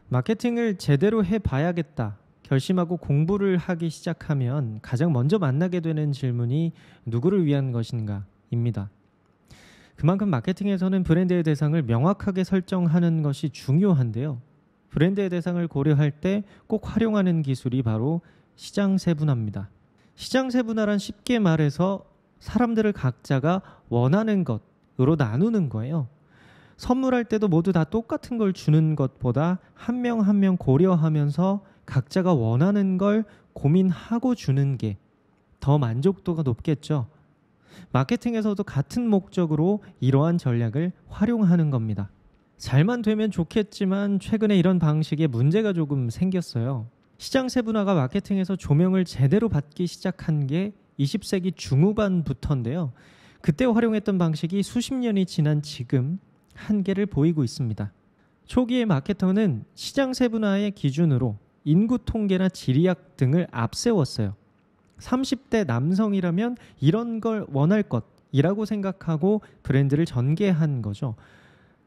마케팅을 제대로 해봐야겠다 결심하고 공부를 하기 시작하면 가장 먼저 만나게 되는 질문이 누구를 위한 것인가 입니다. 그만큼 마케팅에서는 브랜드의 대상을 명확하게 설정하는 것이 중요한데요. 브랜드의 대상을 고려할 때 꼭 활용하는 기술이 바로 시장 세분화입니다. 시장 세분화란 쉽게 말해서 사람들을 각자가 원하는 것으로 나누는 거예요. 선물할 때도 모두 다 똑같은 걸 주는 것보다 한 명 한 명 고려하면서 각자가 원하는 걸 고민하고 주는 게 더 만족도가 높겠죠. 마케팅에서도 같은 목적으로 이러한 전략을 활용하는 겁니다. 잘만 되면 좋겠지만 최근에 이런 방식에 문제가 조금 생겼어요. 시장 세분화가 마케팅에서 조명을 제대로 받기 시작한 게 20세기 중후반부터인데요. 그때 활용했던 방식이 수십 년이 지난 지금 한계를 보이고 있습니다. 초기의 마케터는 시장 세분화의 기준으로 인구 통계나 지리학 등을 앞세웠어요. 30대 남성이라면 이런 걸 원할 것이라고 생각하고 브랜드를 전개한 거죠.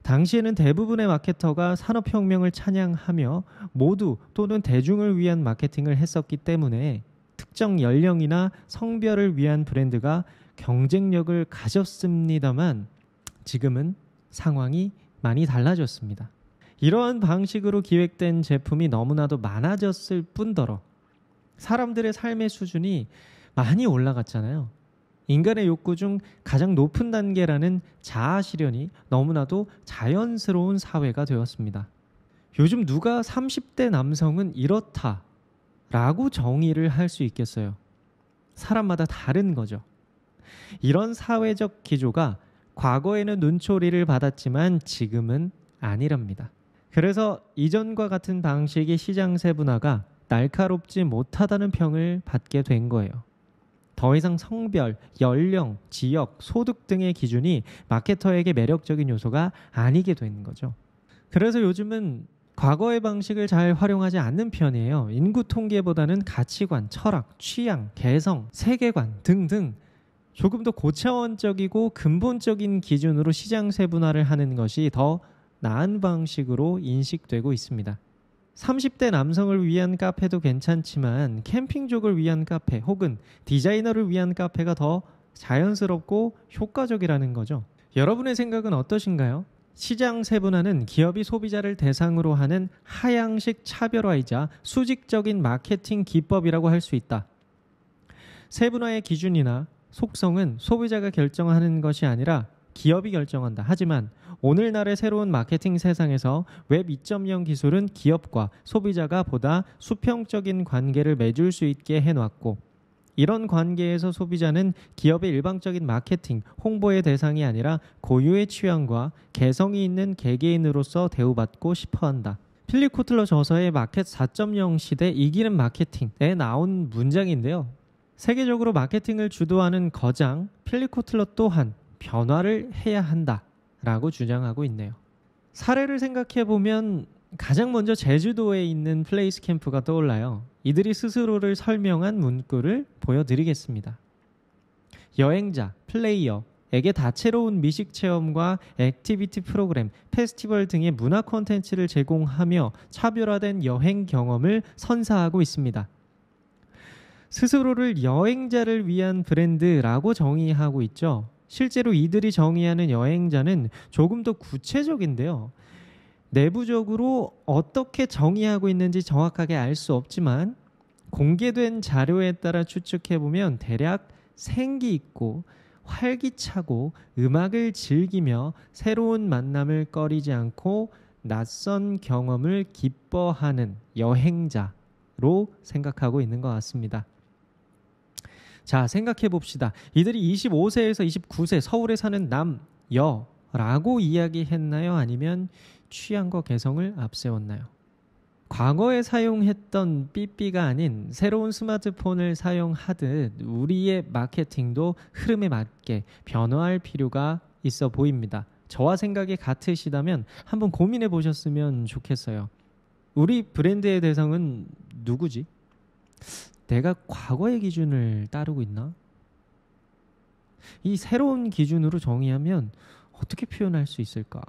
당시에는 대부분의 마케터가 산업혁명을 찬양하며 모두 또는 대중을 위한 마케팅을 했었기 때문에 특정 연령이나 성별을 위한 브랜드가 경쟁력을 가졌습니다만 지금은 상황이 많이 달라졌습니다. 이러한 방식으로 기획된 제품이 너무나도 많아졌을 뿐더러 사람들의 삶의 수준이 많이 올라갔잖아요. 인간의 욕구 중 가장 높은 단계라는 자아 실현이 너무나도 자연스러운 사회가 되었습니다. 요즘 누가 30대 남성은 이렇다라고 정의를 할 수 있겠어요? 사람마다 다른 거죠. 이런 사회적 기조가 과거에는 눈초리를 받았지만 지금은 아니랍니다. 그래서 이전과 같은 방식의 시장 세분화가 날카롭지 못하다는 평을 받게 된 거예요. 더 이상 성별, 연령, 지역, 소득 등의 기준이 마케터에게 매력적인 요소가 아니게 되는 거죠. 그래서 요즘은 과거의 방식을 잘 활용하지 않는 편이에요. 인구 통계보다는 가치관, 철학, 취향, 개성, 세계관 등등 조금 더 고차원적이고 근본적인 기준으로 시장 세분화를 하는 것이 더 나은 방식으로 인식되고 있습니다. 30대 남성을 위한 카페도 괜찮지만 캠핑족을 위한 카페 혹은 디자이너를 위한 카페가 더 자연스럽고 효과적이라는 거죠. 여러분의 생각은 어떠신가요? 시장 세분화는 기업이 소비자를 대상으로 하는 하향식 차별화이자 수직적인 마케팅 기법이라고 할 수 있다. 세분화의 기준이나 속성은 소비자가 결정하는 것이 아니라 기업이 결정한다. 하지만 오늘날의 새로운 마케팅 세상에서 웹 2.0 기술은 기업과 소비자가 보다 수평적인 관계를 맺을 수 있게 해놨고 이런 관계에서 소비자는 기업의 일방적인 마케팅, 홍보의 대상이 아니라 고유의 취향과 개성이 있는 개개인으로서 대우받고 싶어한다. 필립 코틀러 저서의 마켓 4.0 시대 이기는 마케팅에 나온 문장인데요. 세계적으로 마케팅을 주도하는 거장 필립 코틀러 또한 변화를 해야 한다라고 주장하고 있네요. 사례를 생각해보면 가장 먼저 제주도에 있는 플레이스 캠프가 떠올라요. 이들이 스스로를 설명한 문구를 보여드리겠습니다. 여행자, 플레이어에게 다채로운 미식 체험과 액티비티 프로그램, 페스티벌 등의 문화 콘텐츠를 제공하며 차별화된 여행 경험을 선사하고 있습니다. 스스로를 여행자를 위한 브랜드라고 정의하고 있죠. 실제로 이들이 정의하는 여행자는 조금 더 구체적인데요. 내부적으로 어떻게 정의하고 있는지 정확하게 알 수 없지만 공개된 자료에 따라 추측해보면 대략 생기 있고 활기차고 음악을 즐기며 새로운 만남을 꺼리지 않고 낯선 경험을 기뻐하는 여행자로 생각하고 있는 것 같습니다. 자, 생각해 봅시다. 이들이 25세에서 29세 서울에 사는 남여라고 이야기했나요? 아니면 취향과 개성을 앞세웠나요? 과거에 사용했던 삐삐가 아닌 새로운 스마트폰을 사용하듯 우리의 마케팅도 흐름에 맞게 변화할 필요가 있어 보입니다. 저와 생각이 같으시다면 한번 고민해 보셨으면 좋겠어요. 우리 브랜드의 대상은 누구지? 내가 과거의 기준을 따르고 있나? 이 새로운 기준으로 정의하면 어떻게 표현할 수 있을까?